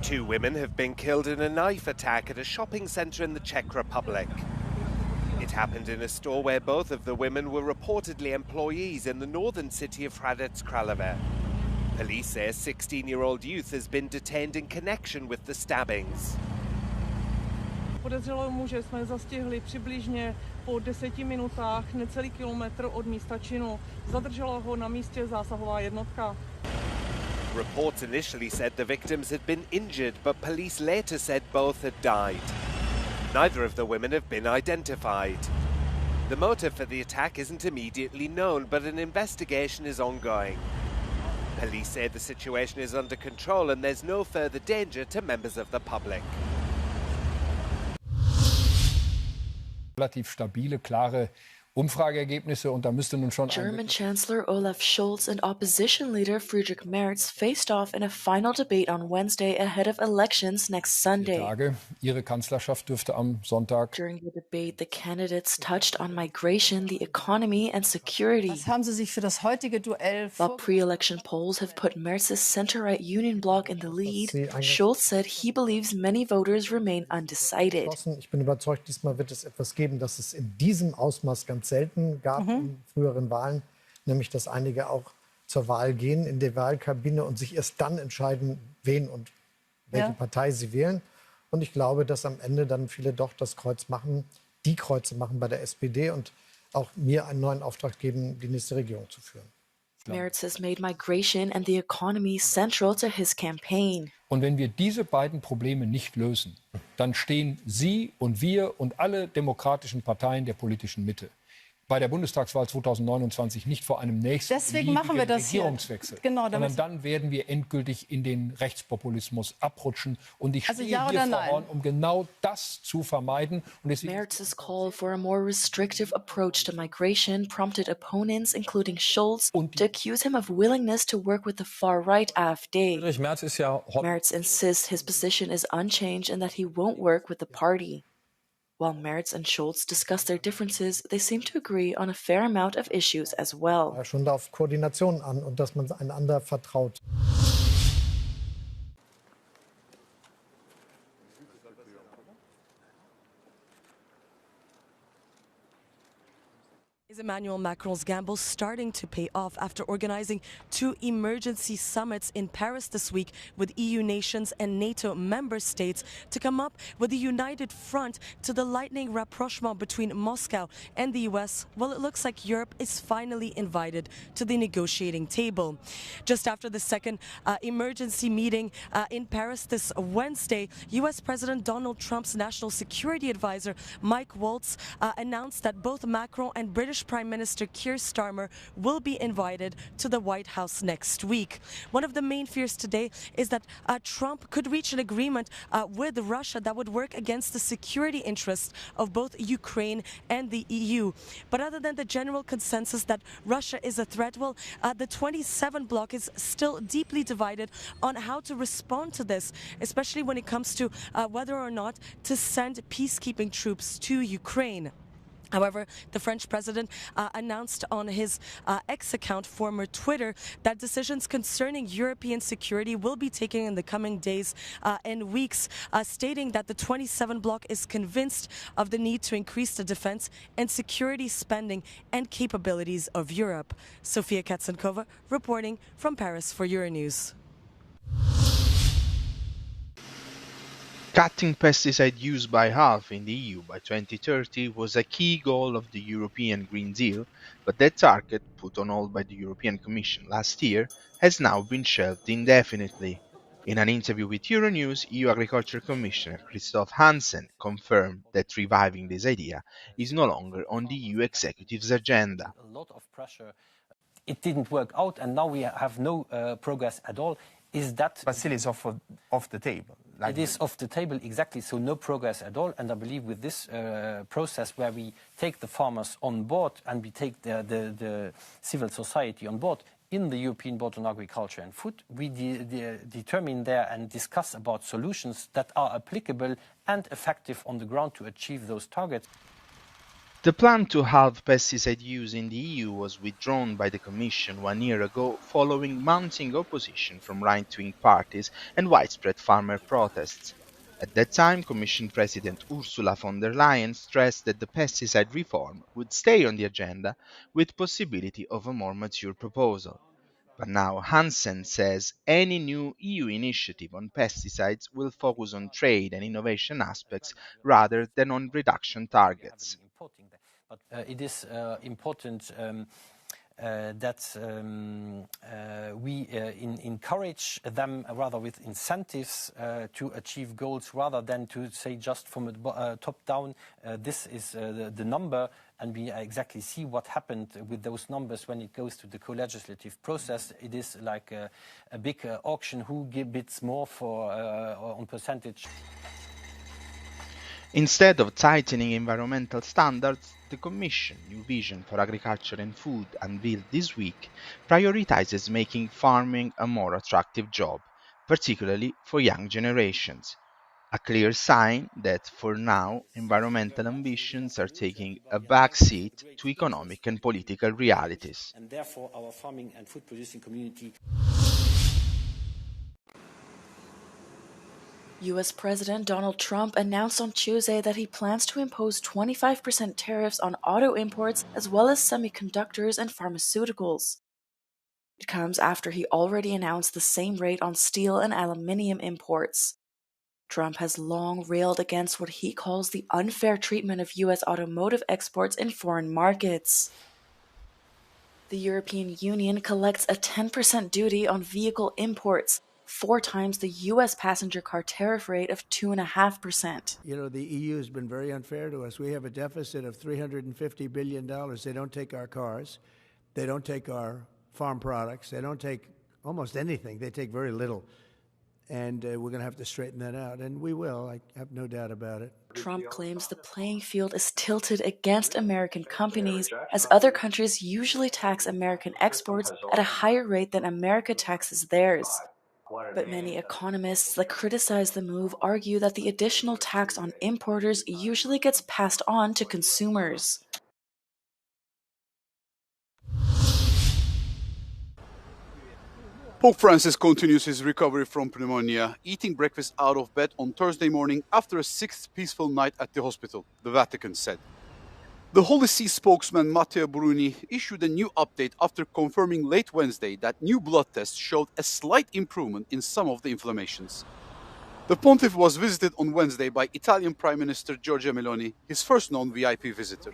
Two women have been killed in a knife attack at a shopping centre in the Czech Republic. It happened in a store where both of the women were reportedly employees in the northern city of Hradec Králové. Police say a 16-year-old youth has been detained in connection with the stabbings. Podezřelého muže jsme zastihli přibližně po 10 minutách necelý kilometr od místa činu. Zadržela ho na místě zásahová jednotka. Reports initially said the victims had been injured, but police later said both had died. Neither of the women have been identified. The motive for the attack isn't immediately known, but an investigation is ongoing. Police say the situation is under control and there's no further danger to members of the public. Relativ stabile, klare Umfrageergebnisse und da müsste nun schon German Chancellor Olaf Scholz and opposition leader Friedrich Merz faced off in a final debate on Wednesday ahead of elections next Sunday. Ihre Kanzlerschaft dürfte am Sonntag. During the debate, the candidates touched on migration, the economy and security. Was haben Sie sich für das heutige Duell While pre-election polls have put Merz's center-right Union bloc in the lead, Scholz said he believes many voters remain undecided. Ich bin überzeugt, diesmal wird es etwas geben, das es in diesem Ausmaß ganz selten gab in früheren Wahlen, nämlich dass einige auch zur Wahl gehen in der Wahlkabine und sich erst dann entscheiden, wen und welche Partei sie wählen. Und ich glaube, dass am Ende dann viele doch das Kreuz machen, die Kreuze machen bei der SPD und auch mir einen neuen Auftrag geben, die nächste Regierung zu führen. Merz has made migration and the economy central to his campaign. Und wenn wir diese beiden Probleme nicht lösen, dann stehen Sie und wir und alle demokratischen Parteien der politischen Mitte bei der Bundestagswahl 2029 nicht vor einem nächsten Regierungswechsel. Genau, sondern dann werden wir endgültig in den Rechtspopulismus abrutschen. Und ich stehe hier vorn, um genau das zu vermeiden. Merz's call for a more restrictive approach to migration prompted opponents, including Scholz, to accuse him of willingness to work with the far-right AfD. Merz insists his position is unchanged and that he won't work with the party. While Merz and Scholz discuss their differences, they seem to agree on a fair amount of issues as well. Schon auf Koordination an und dass man einander vertraut. Is Emmanuel Macron's gamble starting to pay off after organizing two emergency summits in Paris this week with EU nations and NATO member states to come up with a united front to the lightening rapprochement between Moscow and the US? Well, it looks like Europe is finally invited to the negotiating table. Just after the second emergency meeting in Paris this Wednesday, US President Donald Trump's national security advisor Mike Waltz announced that both Macron and British Prime Minister Keir Starmer will be invited to the White House next week. One of the main fears today is that Trump could reach an agreement with Russia that would work against the security interests of both Ukraine and the EU. But other than the general consensus that Russia is a threat, well, the 27 bloc is still deeply divided on how to respond to this, especially when it comes to whether or not to send peacekeeping troops to Ukraine. However, the French president announced on his X account, former Twitter, that decisions concerning European security will be taken in the coming days and weeks, stating that the 27 bloc is convinced of the need to increase the defense and security spending and capabilities of Europe. Sofia Katsankova reporting from Paris for Euronews. Cutting pesticide use by half in the EU by 2030 was a key goal of the European Green Deal, but that target, put on hold by the European Commission last year, has now been shelved indefinitely. In an interview with Euronews, EU Agriculture Commissioner Christoph Hansen confirmed that reviving this idea is no longer on the EU executive's agenda. A lot of pressure. It didn't work out, and now we have no progress at all. Is that... But still it's off the table. It is off the table, exactly, so no progress at all. And I believe with this process where we take the farmers on board and we take the civil society on board in the European Board on Agriculture and Food, we determine there and discuss about solutions that are applicable and effective on the ground to achieve those targets. The plan to halve pesticide use in the EU was withdrawn by the Commission 1 year ago following mounting opposition from right-wing parties and widespread farmer protests. At that time, Commission President Ursula von der Leyen stressed that the pesticide reform would stay on the agenda with possibility of a more mature proposal. But now Hansen says any new EU initiative on pesticides will focus on trade and innovation aspects rather than on reduction targets. But it is important that we encourage them rather with incentives to achieve goals rather than to say just from a top down this is the number, and we exactly see what happened with those numbers when it goes to the co-legislative process. It is like a big auction, who bids more for on percentage. Instead of tightening environmental standards, the Commission New Vision for Agriculture and Food, unveiled this week, prioritizes making farming a more attractive job, particularly for young generations. A clear sign that, for now, environmental ambitions are taking a back seat to economic and political realities. And therefore, our farming and food producing community. U.S. President Donald Trump announced on Tuesday that he plans to impose 25% tariffs on auto imports as well as semiconductors and pharmaceuticals. It comes after he already announced the same rate on steel and aluminium imports. Trump has long railed against what he calls the unfair treatment of U.S. automotive exports in foreign markets. The European Union collects a 10% duty on vehicle imports, 4 times the U.S. passenger car tariff rate of 2.5%. You know, the EU has been very unfair to us. We have a deficit of $350 billion. They don't take our cars. They don't take our farm products. They don't take almost anything. They take very little. And we're going to have to straighten that out. And we will. I have no doubt about it. Trump claims the playing field is tilted against American companies, as other countries usually tax American exports at a higher rate than America taxes theirs. But many economists that criticize the move argue that the additional tax on importers usually gets passed on to consumers. Pope Francis continues his recovery from pneumonia, eating breakfast out of bed on Thursday morning after a 6th peaceful night at the hospital, the Vatican said. The Holy See spokesman Matteo Bruni issued a new update after confirming late Wednesday that new blood tests showed a slight improvement in some of the inflammations. The pontiff was visited on Wednesday by Italian Prime Minister Giorgia Meloni, his first known VIP visitor.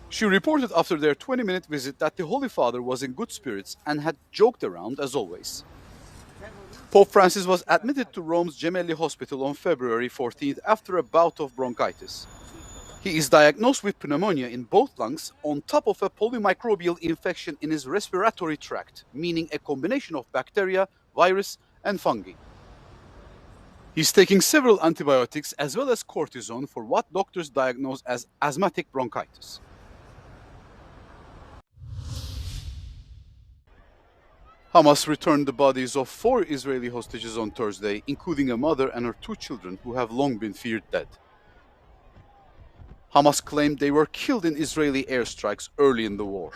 She reported after their 20-minute visit that the Holy Father was in good spirits and had joked around as always. Pope Francis was admitted to Rome's Gemelli Hospital on February 14th after a bout of bronchitis. He is diagnosed with pneumonia in both lungs on top of a polymicrobial infection in his respiratory tract, meaning a combination of bacteria, virus, and fungi. He's taking several antibiotics as well as cortisone for what doctors diagnose as asthmatic bronchitis. Hamas returned the bodies of 4 Israeli hostages on Thursday, including a mother and her 2 children who have long been feared dead. Hamas claimed they were killed in Israeli airstrikes early in the war.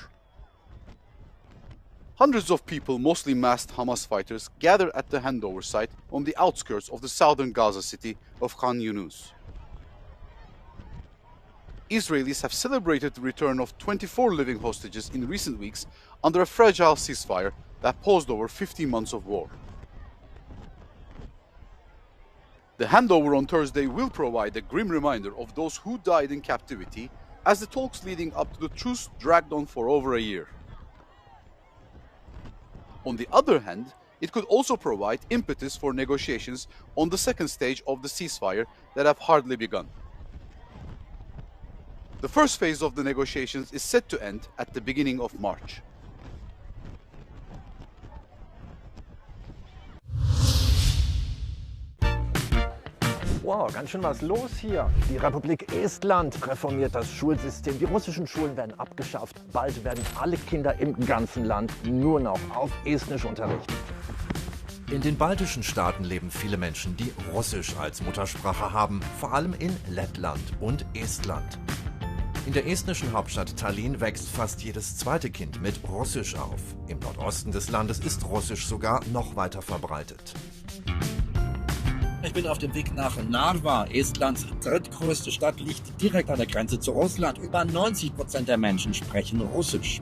Hundreds of people, mostly masked Hamas fighters, gathered at the handover site on the outskirts of the southern Gaza city of Khan Yunus. Israelis have celebrated the return of 24 living hostages in recent weeks under a fragile ceasefire that paused over 15 months of war. The handover on Thursday will provide a grim reminder of those who died in captivity as the talks leading up to the truce dragged on for over a year. On the other hand, it could also provide impetus for negotiations on the second stage of the ceasefire that have hardly begun. The first phase of the negotiations is set to end at the beginning of March. Wow, ganz schön was los hier. Die Republik Estland reformiert das Schulsystem. Die russischen Schulen werden abgeschafft. Bald werden alle Kinder im ganzen Land nur noch auf Estnisch unterrichten. In den baltischen Staaten leben viele Menschen, die Russisch als Muttersprache haben, vor allem in Lettland und Estland. In der estnischen Hauptstadt Tallinn wächst fast jedes zweite Kind mit Russisch auf. Im Nordosten des Landes ist Russisch sogar noch weiter verbreitet. Ich bin auf dem Weg nach Narva. Estlands drittgrößte Stadt liegt direkt an der Grenze zu Russland. Über 90% der Menschen sprechen Russisch.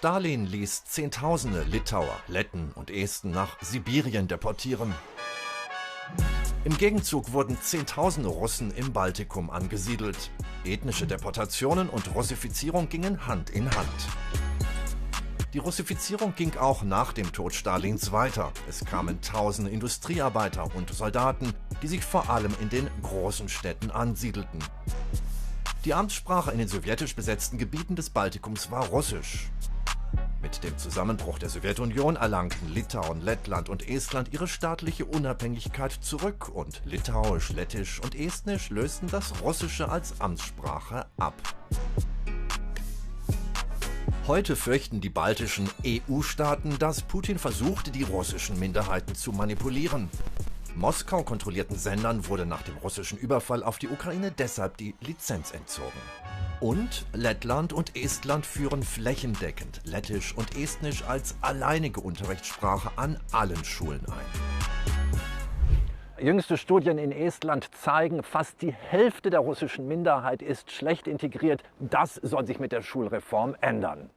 Stalin ließ Zehntausende Litauer, Letten und Esten nach Sibirien deportieren. Im Gegenzug wurden Zehntausende Russen im Baltikum angesiedelt. Ethnische Deportationen und Russifizierung gingen Hand in Hand. Die Russifizierung ging auch nach dem Tod Stalins weiter. Es kamen tausende Industriearbeiter und Soldaten, die sich vor allem in den großen Städten ansiedelten. Die Amtssprache in den sowjetisch besetzten Gebieten des Baltikums war Russisch. Mit dem Zusammenbruch der Sowjetunion erlangten Litauen, Lettland und Estland ihre staatliche Unabhängigkeit zurück und Litauisch, Lettisch und Estnisch lösten das Russische als Amtssprache ab. Heute fürchten die baltischen EU-Staaten, dass Putin versuchte, die russischen Minderheiten zu manipulieren. Moskau kontrollierten Sendern wurde nach dem russischen Überfall auf die Ukraine deshalb die Lizenz entzogen. Und Lettland und Estland führen flächendeckend Lettisch und Estnisch als alleinige Unterrichtssprache an allen Schulen ein. Jüngste Studien in Estland zeigen, fast die Hälfte der russischen Minderheit ist schlecht integriert. Das soll sich mit der Schulreform ändern.